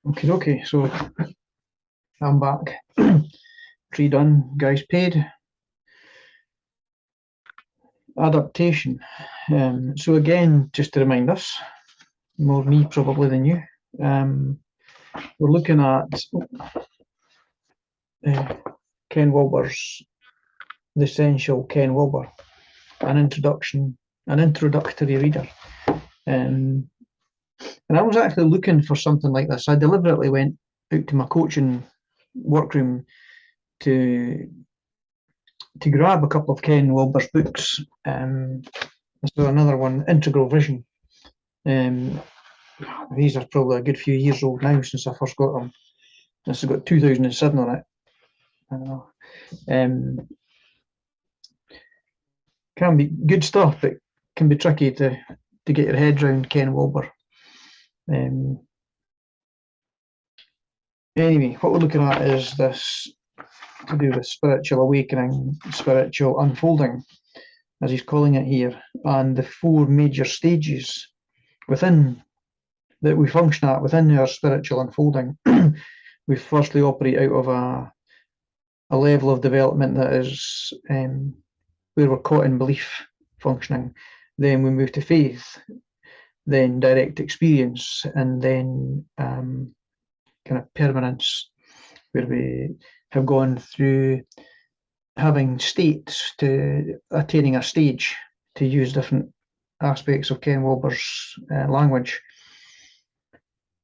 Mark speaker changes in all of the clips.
Speaker 1: Okay, so I'm back. Tree done, guys paid. Adaptation. So again, just to remind us, more me probably than you, we're looking at Ken Wilber's The Essential Ken Wilber, an introductory reader. And I was actually looking for something like this. I deliberately went out to my coaching workroom to grab a couple of Ken Wilber's books. So another one, Integral Vision. These are probably a good few years old now since I first got them. This has got 2007 on it. Can be good stuff, but can be tricky to get your head around Ken Wilber. Anyway, what we're looking at is this to do with spiritual awakening, spiritual unfolding, as he's calling it here, and the four major stages within that we function at within our spiritual unfolding. We firstly operate out of a level of development that is where we're caught in belief functioning. Then we move to faith, then direct experience, and then kind of permanence, where we have gone through having states to attaining a stage, to use different aspects of Ken Wilber's language.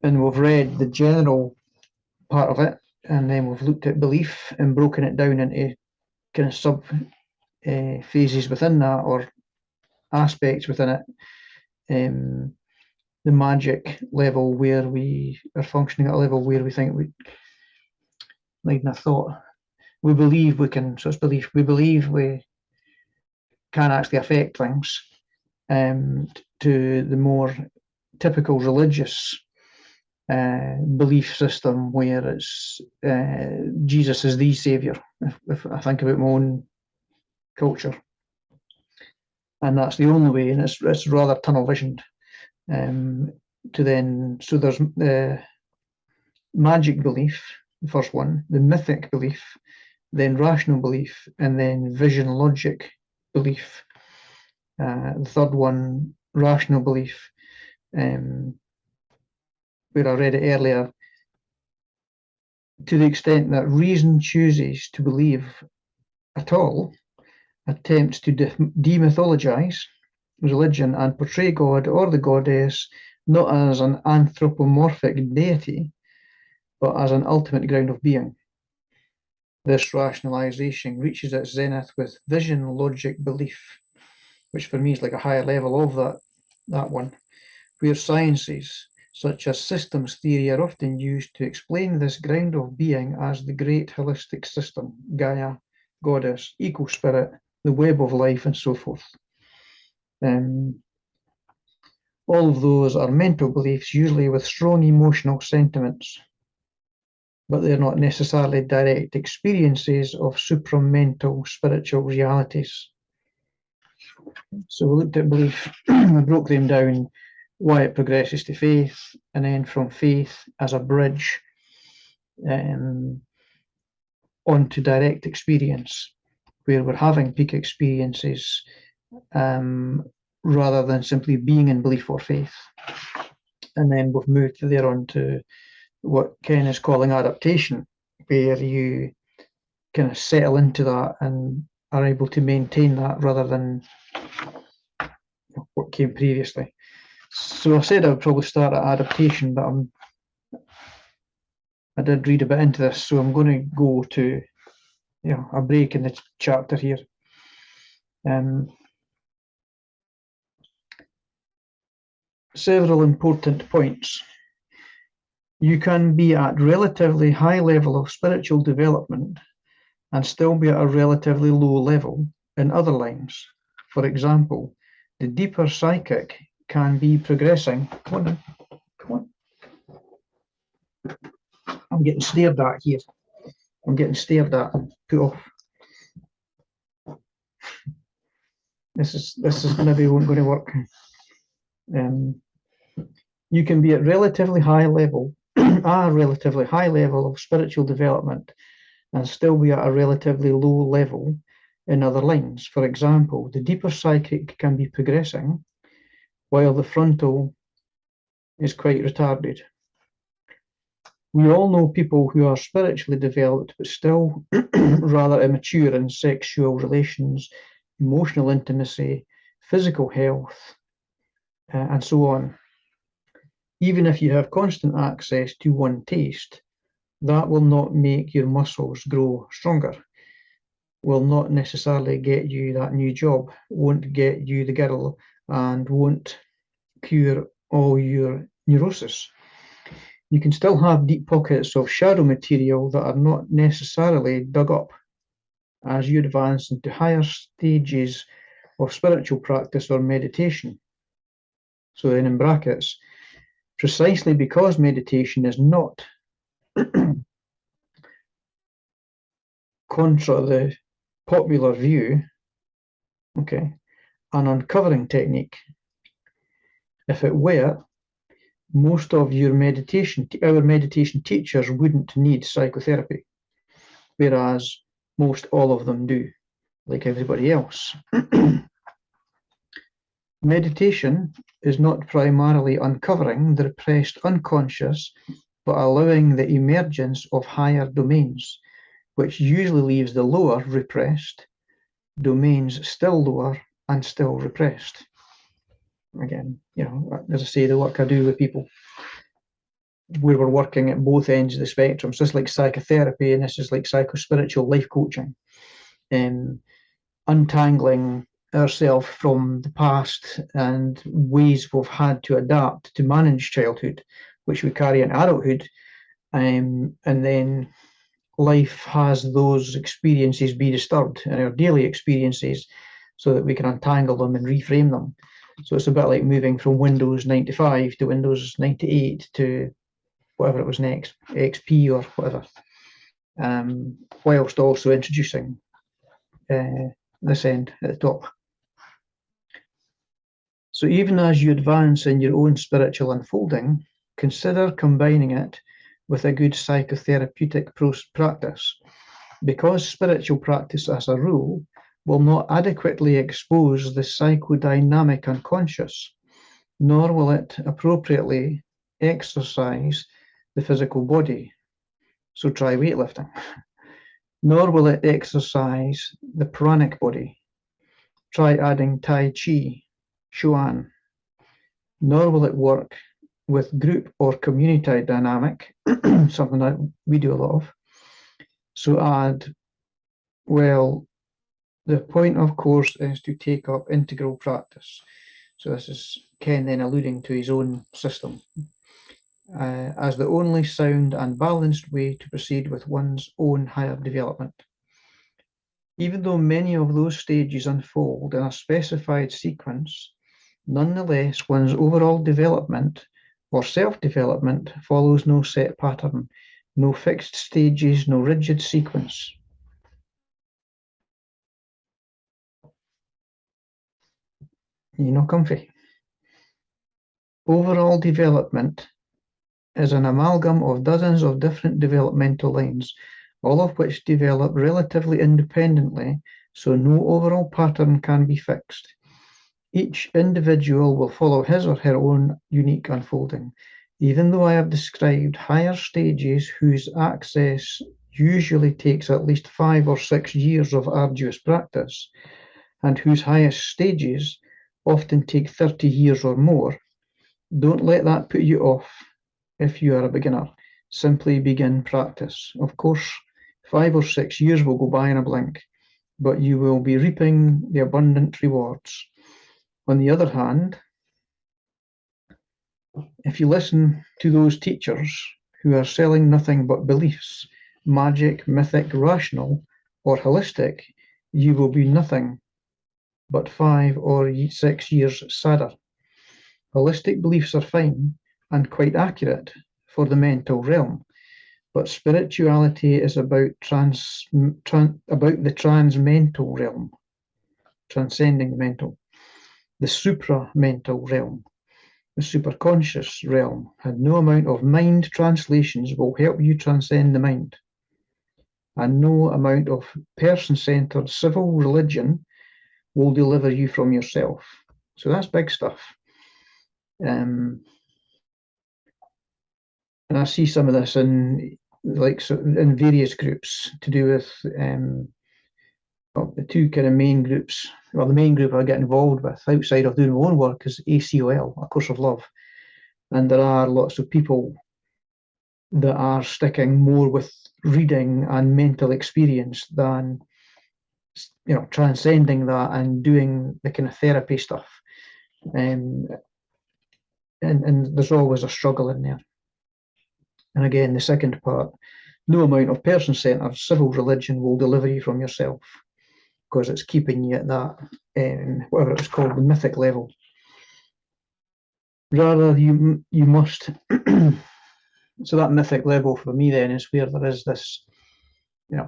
Speaker 1: And we've read the general part of it, and then we've looked at belief and broken it down into kind of sub phases within that, or aspects within it. The magic level, where we are functioning at a level where we think we, like a thought, we believe we can, so it's belief, we believe we can actually affect things, to the more typical religious belief system, where it's Jesus is the saviour, if I think about my own culture, and that's the only way, and it's rather tunnel visioned. To then, so there's magic belief, the first one, the mythic belief, then rational belief, and then vision logic belief. The third one, rational belief, where I read it earlier, to the extent that reason chooses to believe at all, attempts to demythologize religion and portray God or the goddess not as an anthropomorphic deity, but as an ultimate ground of being. This rationalization reaches its zenith with vision logic belief, which for me is like a higher level of that one, where sciences such as systems theory are often used to explain this ground of being as the great holistic system, Gaia, goddess, equal spirit, the web of life, and so forth. All of those are mental beliefs, usually with strong emotional sentiments, but they're not necessarily direct experiences of supramental spiritual realities. So we looked at belief, we broke them down, why it progresses to faith, and then from faith as a bridge onto direct experience, where we're having peak experiences rather than simply being in belief or faith. And then we've moved there on to what Ken is calling adaptation, where you kind of settle into that and are able to maintain that rather than what came previously. So I said I would probably start at adaptation, but I did read a bit into this, so I'm going to go to a break in the chapter here. Several important points. You can be at relatively high level of spiritual development and still be at a relatively low level in other lines. For example, the deeper psychic can be progressing. Come on. I'm getting stared at here. I'm getting stared at. Put off. This is maybe won't going to work. You can be at relatively high level a relatively high level of spiritual development and still be at a relatively low level in other lines. For example, the deeper psychic can be progressing while the frontal is quite retarded. We all know people who are spiritually developed but still rather immature in sexual relations, emotional intimacy, physical health, and so on. Even if you have constant access to one taste, that will not make your muscles grow stronger, will not necessarily get you that new job, won't get you the girl, and won't cure all your neurosis. You can still have deep pockets of shadow material that are not necessarily dug up as you advance into higher stages of spiritual practice or meditation. So then in brackets, precisely because meditation is not contra the popular view, okay, an uncovering technique. If it were, most of our meditation teachers wouldn't need psychotherapy, whereas most all of them do, like everybody else. Meditation is not primarily uncovering the repressed unconscious, but allowing the emergence of higher domains, which usually leaves the lower repressed, domains still lower and still repressed. Again, as I say, the work I do with people, where we're working at both ends of the spectrum. So it's like psychotherapy, and this is like psycho-spiritual life coaching, untangling ourselves from the past and ways we've had to adapt to manage childhood, which we carry in adulthood, and then life has those experiences be disturbed in our daily experiences so that we can untangle them and reframe them. So it's a bit like moving from Windows 95 to Windows 98 to whatever it was next, XP or whatever, whilst also introducing this end at the top. So even as you advance in your own spiritual unfolding, consider combining it with a good psychotherapeutic practice, because spiritual practice as a rule will not adequately expose the psychodynamic unconscious, nor will it appropriately exercise the physical body. So try weightlifting. Nor will it exercise the pranic body. Try adding Tai Chi, Chuan. Nor will it work with group or community dynamic, something that we do a lot of. So add, well, the point of course is to take up integral practice. So this is Ken then alluding to his own system as the only sound and balanced way to proceed with one's own higher development. Even though many of those stages unfold in a specified sequence, nonetheless one's overall development or self-development follows no set pattern, no fixed stages, no rigid sequence. You know, comfy. Overall development is an amalgam of dozens of different developmental lines, all of which develop relatively independently, so no overall pattern can be fixed. Each individual will follow his or her own unique unfolding. Even though I have described higher stages whose access usually takes at least 5 or 6 years of arduous practice, and whose highest stages often take 30 years or more, don't let that put you off if you are a beginner. Simply begin practice. Of course, 5 or 6 years will go by in a blink, but you will be reaping the abundant rewards. On the other hand, if you listen to those teachers who are selling nothing but beliefs, magic, mythic, rational, or holistic, you will be nothing but 5 or 6 years sadder. Holistic beliefs are fine and quite accurate for the mental realm, but spirituality is about the transmental realm, transcending the mental, the supramental realm, the superconscious realm, and no amount of mind translations will help you transcend the mind. And no amount of person-centered civil religion will deliver you from yourself. So that's big stuff. And I see some of this in various groups to do with the two kind of main groups. Well, the main group I get involved with outside of doing my own work is ACOL, A Course of Love. And there are lots of people that are sticking more with reading and mental experience than, transcending that and doing the kind of therapy stuff. And there's always a struggle in there. And again, the second part, no amount of person-centered civil religion will deliver you from yourself, because it's keeping you at that, whatever it's called, the mythic level. Rather, you must. So that mythic level for me then is where there is this,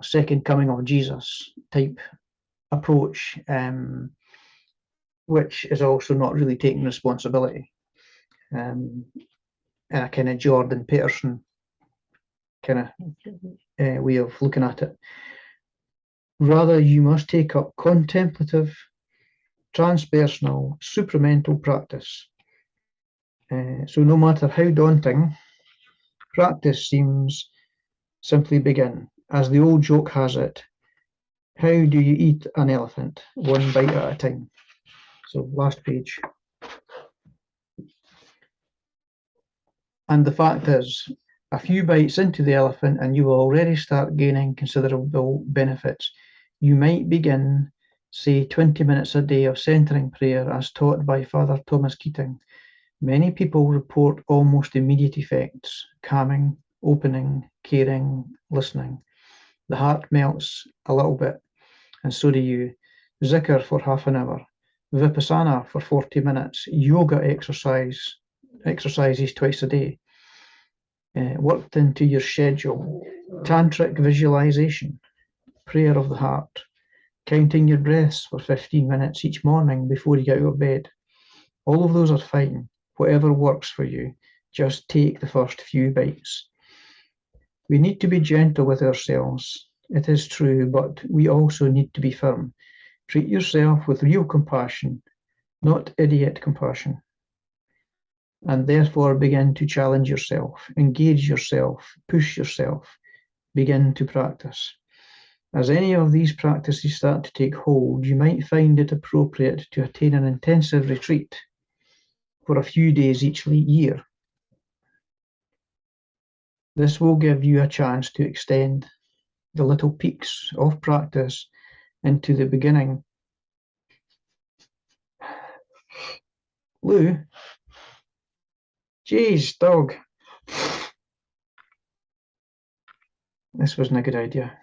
Speaker 1: second coming of Jesus type approach, which is also not really taking responsibility, in a kind of Jordan Peterson kind of way of looking at it. Rather, you must take up contemplative, transpersonal, supramental practice. So no matter how daunting, practice seems simply begin. As the old joke has it, how do you eat an elephant? One bite at a time. So last page. And the fact is, a few bites into the elephant and you will already start gaining considerable benefits. You might begin, say, 20 minutes a day of centering prayer as taught by Father Thomas Keating. Many people report almost immediate effects: calming, opening, caring, listening. The heart melts a little bit, and so do you. Zikr for half an hour, Vipassana for 40 minutes, yoga exercises twice a day, worked into your schedule, tantric visualization, prayer of the heart, counting your breaths for 15 minutes each morning before you get out of bed. All of those are fine. Whatever works for you, just take the first few bites. We need to be gentle with ourselves. It is true, but we also need to be firm. Treat yourself with real compassion, not idiot compassion. And therefore begin to challenge yourself, engage yourself, push yourself, begin to practice. As any of these practices start to take hold, you might find it appropriate to attain an intensive retreat for a few days each year. This will give you a chance to extend the little peaks of practice into the beginning. Lou, jeez, dog. This wasn't a good idea.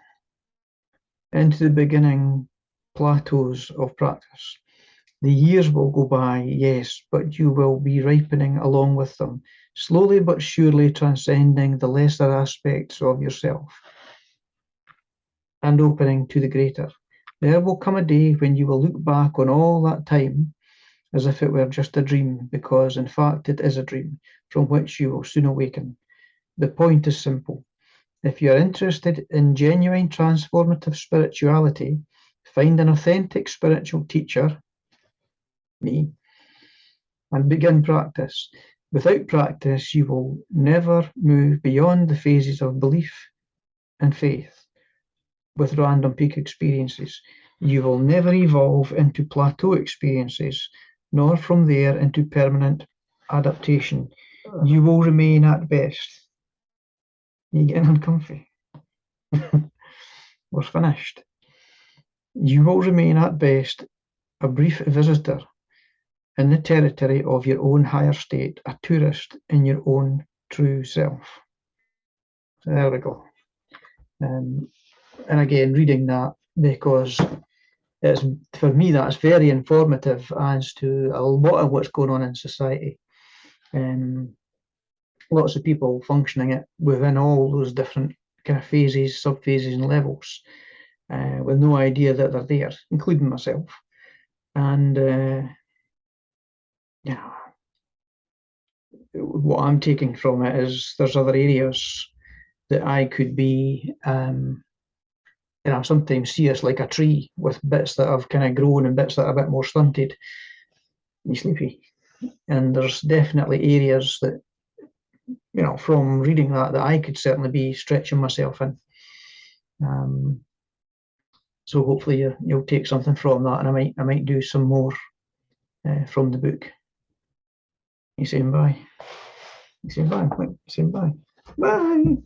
Speaker 1: Into the beginning plateaus of practice. The years will go by, yes, but you will be ripening along with them, slowly but surely transcending the lesser aspects of yourself and opening to the greater. There will come a day when you will look back on all that time as if it were just a dream, because in fact it is a dream from which you will soon awaken. The point is simple. If you are interested in genuine transformative spirituality, find an authentic spiritual teacher, me, and begin practice. Without practice, you will never move beyond the phases of belief and faith with random peak experiences. You will never evolve into plateau experiences, nor from there into permanent adaptation. You will remain at best. You're getting uncomfy. We're finished. You will remain at best a brief visitor in the territory of your own higher state, a tourist in your own true self. So there we go. And again, reading that, because it's, for me, that's very informative as to a lot of what's going on in society. Lots of people functioning it within all those different kind of phases, sub-phases and levels, with no idea that they're there, including myself. And what I'm taking from it is there's other areas that I could be, I sometimes see us like a tree with bits that have kind of grown and bits that are a bit more stunted. You sleepy. And there's definitely areas that, from reading that I could certainly be stretching myself in. So hopefully you'll take something from that, and I might do some more from the book. You saying bye? You saying bye? You saying bye? Bye.